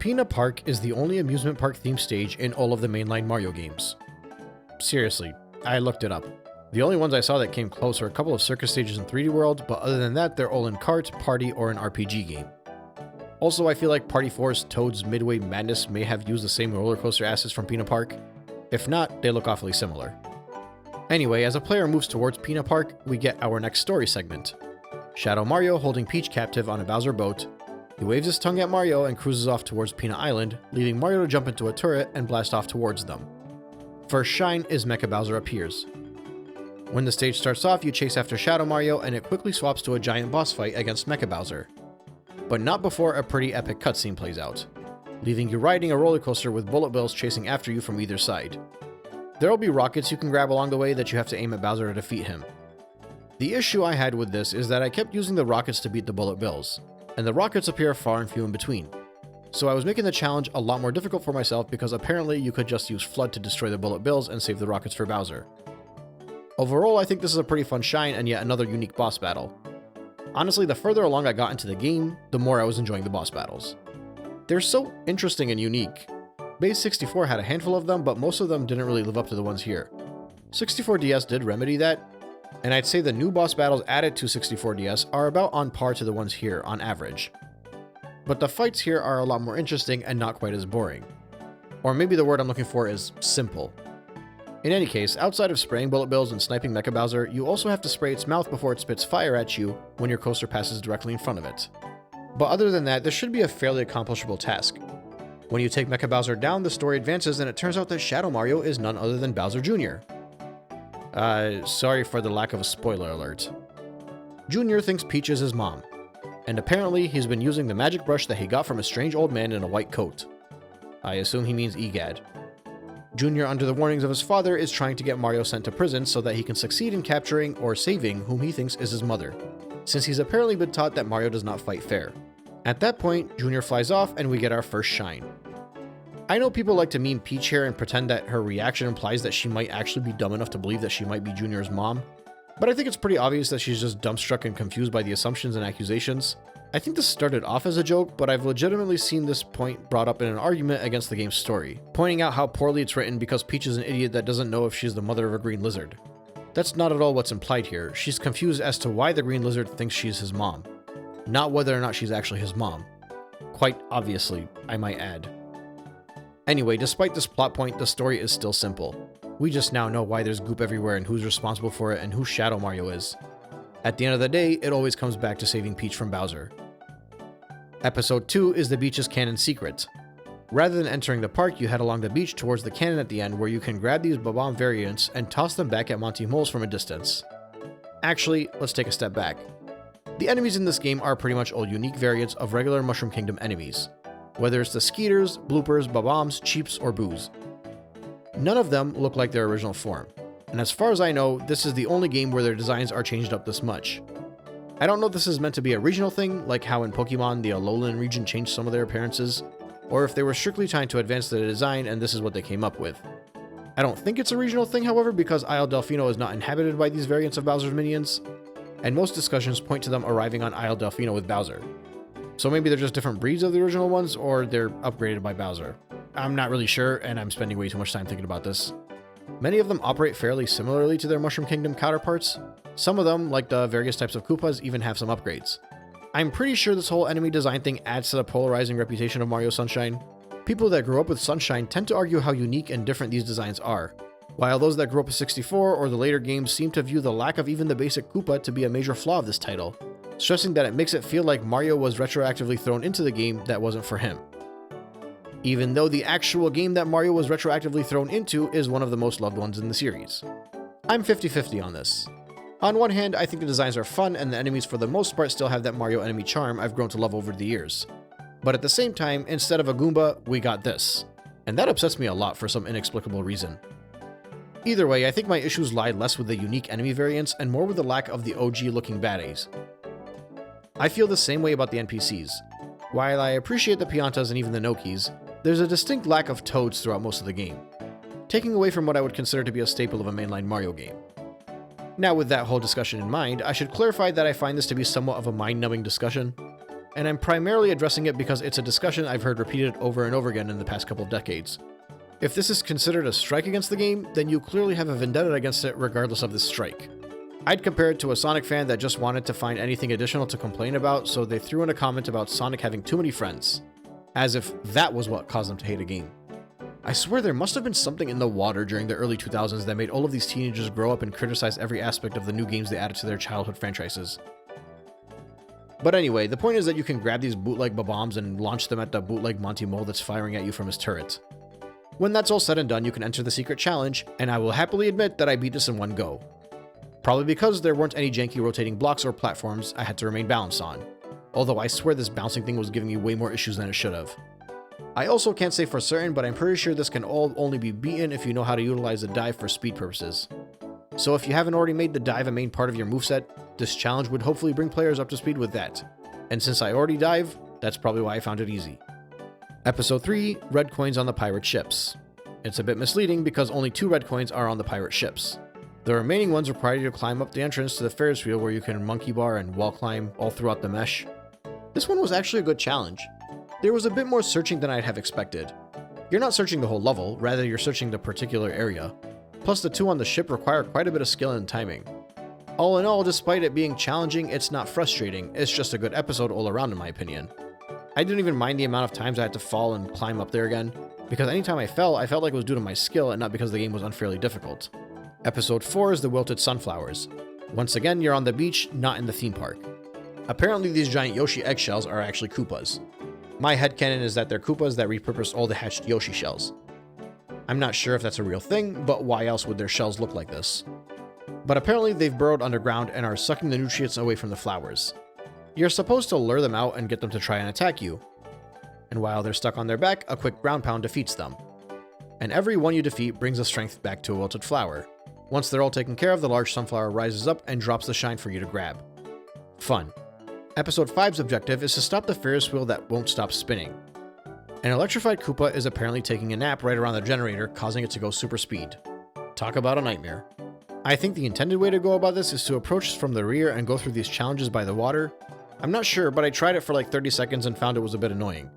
Pinna Park is the only amusement park themed stage in all of the mainline Mario games. Seriously, I looked it up. The only ones I saw that came close are a couple of circus stages in 3D World, but other than that, they're all in kart, party, or an RPG game. Also, I feel like Party 4's Toad's Midway Madness may have used the same roller coaster assets from Pinna Park. If not, they look awfully similar. Anyway, as a player moves towards Pinna Park, we get our next story segment. Shadow Mario holding Peach captive on a Bowser boat. He waves his tongue at Mario and cruises off towards Pinna Island, leaving Mario to jump into a turret and blast off towards them. First shine is Mecha Bowser appears. When the stage starts off, you chase after Shadow Mario and it quickly swaps to a giant boss fight against Mecha Bowser. But not before a pretty epic cutscene plays out, leaving you riding a roller coaster with bullet bills chasing after you from either side. There will be rockets you can grab along the way that you have to aim at Bowser to defeat him. The issue I had with this is that I kept using the rockets to beat the bullet bills, and the rockets appear far and few in between. So I was making the challenge a lot more difficult for myself because apparently you could just use Flood to destroy the bullet bills and save the rockets for Bowser. Overall, I think this is a pretty fun shine and yet another unique boss battle. Honestly, the further along I got into the game, the more I was enjoying the boss battles. They're so interesting and unique. Base 64 had a handful of them, but most of them didn't really live up to the ones here. 64DS did remedy that, and I'd say the new boss battles added to 64DS are about on par to the ones here on average. But the fights here are a lot more interesting and not quite as boring. Or maybe the word I'm looking for is simple. In any case, outside of spraying bullet bills and sniping Mecha Bowser, you also have to spray its mouth before it spits fire at you when your coaster passes directly in front of it. But other than that, this should be a fairly accomplishable task. When you take Mecha Bowser down, the story advances and it turns out that Shadow Mario is none other than Bowser Jr. Sorry for the lack of a spoiler alert. Junior thinks Peach is his mom, and apparently he's been using the magic brush that he got from a strange old man in a white coat. I assume he means EGAD. Junior, under the warnings of his father, is trying to get Mario sent to prison so that he can succeed in capturing or saving whom he thinks is his mother, since he's apparently been taught that Mario does not fight fair. At that point, Junior flies off and we get our first shine. I know people like to meme Peach here and pretend that her reaction implies that she might actually be dumb enough to believe that she might be Junior's mom, but I think it's pretty obvious that she's just dumbstruck and confused by the assumptions and accusations. I think this started off as a joke, but I've legitimately seen this point brought up in an argument against the game's story, pointing out how poorly it's written because Peach is an idiot that doesn't know if she's the mother of a green lizard. That's not at all what's implied here. She's confused as to why the green lizard thinks she's his mom, not whether or not she's actually his mom. Quite obviously, I might add. Anyway, despite this plot point, the story is still simple. We just now know why there's goop everywhere and who's responsible for it and who Shadow Mario is. At the end of the day, it always comes back to saving Peach from Bowser. Episode 2 is the beach's cannon secret. Rather than entering the park, you head along the beach towards the cannon at the end where you can grab these Bob-omb variants and toss them back at Monty Moles from a distance. Actually, let's take a step back. The enemies in this game are pretty much all unique variants of regular Mushroom Kingdom enemies, whether it's the Skeeters, Bloopers, Bob-ombs, Cheeps, or Boos. None of them look like their original form, and as far as I know, this is the only game where their designs are changed up this much. I don't know if this is meant to be a regional thing, like how in Pokemon the Alolan region changed some of their appearances, or if they were strictly trying to advance the design and this is what they came up with. I don't think it's a regional thing, however, because Isle Delfino is not inhabited by these variants of Bowser's minions, and most discussions point to them arriving on Isle Delfino with Bowser. So maybe they're just different breeds of the original ones, or they're upgraded by Bowser. I'm not really sure, and I'm spending way too much time thinking about this. Many of them operate fairly similarly to their Mushroom Kingdom counterparts. Some of them, like the various types of Koopas, even have some upgrades. I'm pretty sure this whole enemy design thing adds to the polarizing reputation of Mario Sunshine. People that grew up with Sunshine tend to argue how unique and different these designs are, while those that grew up with 64 or the later games seem to view the lack of even the basic Koopa to be a major flaw of this title, stressing that it makes it feel like Mario was retroactively thrown into the game that wasn't for him. Even though the actual game that Mario was retroactively thrown into is one of the most loved ones in the series. I'm 50-50 on this. On one hand, I think the designs are fun and the enemies for the most part still have that Mario enemy charm I've grown to love over the years. But at the same time, instead of a Goomba, we got this. And that upsets me a lot for some inexplicable reason. Either way, I think my issues lie less with the unique enemy variants and more with the lack of the OG looking baddies. I feel the same way about the NPCs. While I appreciate the Piantas and even the Nokis, there's a distinct lack of Toads throughout most of the game, taking away from what I would consider to be a staple of a mainline Mario game. Now, with that whole discussion in mind, I should clarify that I find this to be somewhat of a mind-numbing discussion. and I'm primarily addressing it because it's a discussion I've heard repeated over and over again in the past couple of decades. If this is considered a strike against the game, then you clearly have a vendetta against it regardless of this strike. I'd compare it to a Sonic fan that just wanted to find anything additional to complain about, so they threw in a comment about Sonic having too many friends, as if that was what caused them to hate a game. I swear there must have been something in the water during the early 2000s that made all of these teenagers grow up and criticize every aspect of the new games they added to their childhood franchises. But anyway, the point is that you can grab these bootleg bombs and launch them at the bootleg Monty Mole that's firing at you from his turret. When that's all said and done, you can enter the secret challenge, and I will happily admit that I beat this in one go. Probably because there weren't any janky rotating blocks or platforms I had to remain balanced on, although I swear this bouncing thing was giving me way more issues than it should have. I also can't say for certain, but I'm pretty sure this can all only be beaten if you know how to utilize the dive for speed purposes. So if you haven't already made the dive a main part of your moveset, this challenge would hopefully bring players up to speed with that. And since I already dive, that's probably why I found it easy. Episode 3, Red Coins on the Pirate Ships. It's a bit misleading because only 2 red coins are on the pirate ships. The remaining ones require you to climb up the entrance to the Ferris wheel where you can monkey bar and wall climb all throughout the mesh. This one was actually a good challenge. There was a bit more searching than I'd have expected. You're not searching the whole level, rather you're searching the particular area. Plus the 2 on the ship require quite a bit of skill and timing. All in all, despite it being challenging, it's not frustrating, it's just a good episode all around in my opinion. I didn't even mind the amount of times I had to fall and climb up there again, because anytime I fell, I felt like it was due to my skill and not because the game was unfairly difficult. Episode 4 is the Wilted Sunflowers. Once again, you're on the beach, not in the theme park. Apparently these giant Yoshi eggshells are actually Koopas. My headcanon is that they're Koopas that repurposed all the hatched Yoshi shells. I'm not sure if that's a real thing, but why else would their shells look like this? But apparently they've burrowed underground and are sucking the nutrients away from the flowers. You're supposed to lure them out and get them to try and attack you. And while they're stuck on their back, a quick ground pound defeats them. And every one you defeat brings the strength back to a wilted flower. Once they're all taken care of, the large sunflower rises up and drops the shine for you to grab. Fun. Episode 5's objective is to stop the Ferris wheel that won't stop spinning. An electrified Koopa is apparently taking a nap right around the generator, causing it to go super speed. Talk about a nightmare. I think the intended way to go about this is to approach from the rear and go through these challenges by the water. I'm not sure, but I tried it for like 30 seconds and found it was a bit annoying.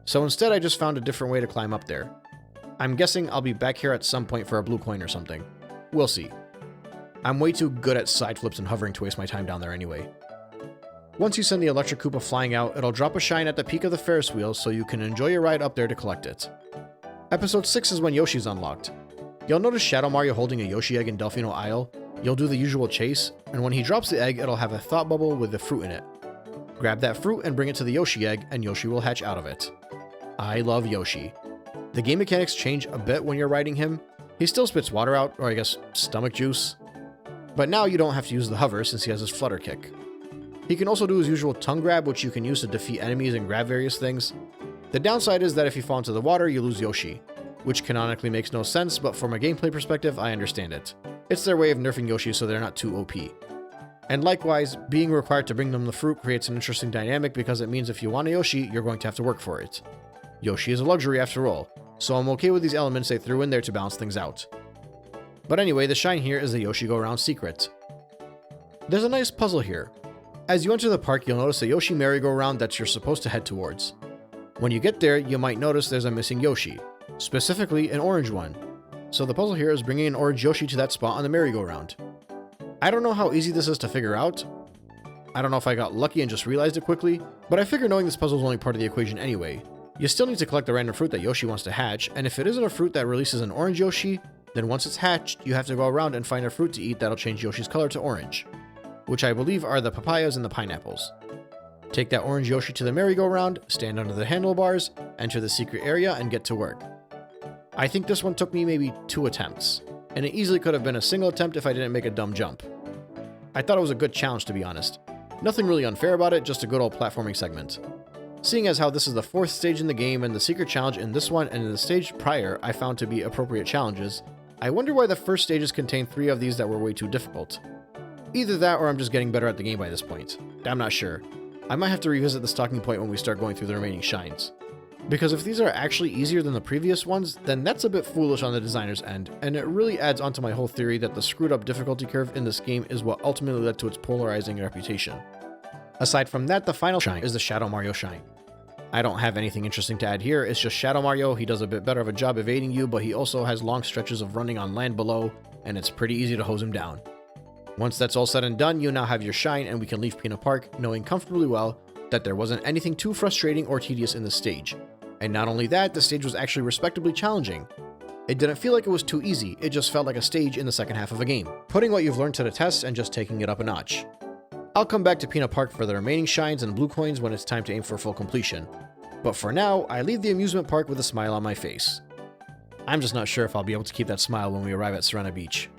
So instead I just found a different way to climb up there. I'm guessing I'll be back here at some point for a blue coin or something. We'll see. I'm way too good at side flips and hovering to waste my time down there anyway. Once you send the electric Koopa flying out, it'll drop a shine at the peak of the Ferris wheel so you can enjoy your ride up there to collect it. Episode 6 is when Yoshi's unlocked. You'll notice Shadow Mario holding a Yoshi egg in Delfino Isle. You'll do the usual chase, and when he drops the egg, it'll have a thought bubble with the fruit in it. Grab that fruit and bring it to the Yoshi egg, and Yoshi will hatch out of it. I love Yoshi. The game mechanics change a bit when you're riding him. He still spits water out, or I guess stomach juice. But now you don't have to use the hover since he has his flutter kick. He can also do his usual tongue grab, which you can use to defeat enemies and grab various things. The downside is that if you fall into the water, you lose Yoshi, which canonically makes no sense, but from a gameplay perspective, I understand it. It's their way of nerfing Yoshi so they're not too OP. And likewise, being required to bring them the fruit creates an interesting dynamic because it means if you want a Yoshi, you're going to have to work for it. Yoshi is a luxury after all, so I'm okay with these elements they threw in there to balance things out. But anyway, the shine here is the Yoshi Go Round secret. There's a nice puzzle here. As you enter the park, you'll notice a Yoshi merry-go-round that you're supposed to head towards. When you get there, you might notice there's a missing Yoshi, specifically an orange one. So the puzzle here is bringing an orange Yoshi to that spot on the merry-go-round. I don't know how easy this is to figure out. I don't know if I got lucky and just realized it quickly, but I figure knowing this puzzle is only part of the equation anyway. You still need to collect the random fruit that Yoshi wants to hatch, and if it isn't a fruit that releases an orange Yoshi, then once it's hatched, you have to go around and find a fruit to eat that'll change Yoshi's color to orange, which I believe are the papayas and the pineapples. Take that orange Yoshi to the merry-go-round, stand under the handlebars, enter the secret area, and get to work. I think this one took me maybe 2 attempts, and it easily could have been a single attempt if I didn't make a dumb jump. I thought it was a good challenge, to be honest. Nothing really unfair about it, just a good old platforming segment. Seeing as how this is the 4th stage in the game and the secret challenge in this one and in the stage prior I found to be appropriate challenges, I wonder why the first stages contained 3 of these that were way too difficult. Either that or I'm just getting better at the game by this point. I'm not sure. I might have to revisit this talking point when we start going through the remaining shines. Because if these are actually easier than the previous ones, then that's a bit foolish on the designer's end, and it really adds onto my whole theory that the screwed up difficulty curve in this game is what ultimately led to its polarizing reputation. Aside from that, the final shine is the Shadow Mario shine. I don't have anything interesting to add here, it's just Shadow Mario. He does a bit better of a job evading you, but he also has long stretches of running on land below, and it's pretty easy to hose him down. Once that's all said and done, you now have your shine, and we can leave Pinna Park knowing comfortably well that there wasn't anything too frustrating or tedious in the stage. And not only that, the stage was actually respectably challenging. It didn't feel like it was too easy, it just felt like a stage in the second half of a game, putting what you've learned to the test and just taking it up a notch. I'll come back to Pinna Park for the remaining shines and blue coins when it's time to aim for full completion. But for now, I leave the amusement park with a smile on my face. I'm just not sure if I'll be able to keep that smile when we arrive at Serena Beach.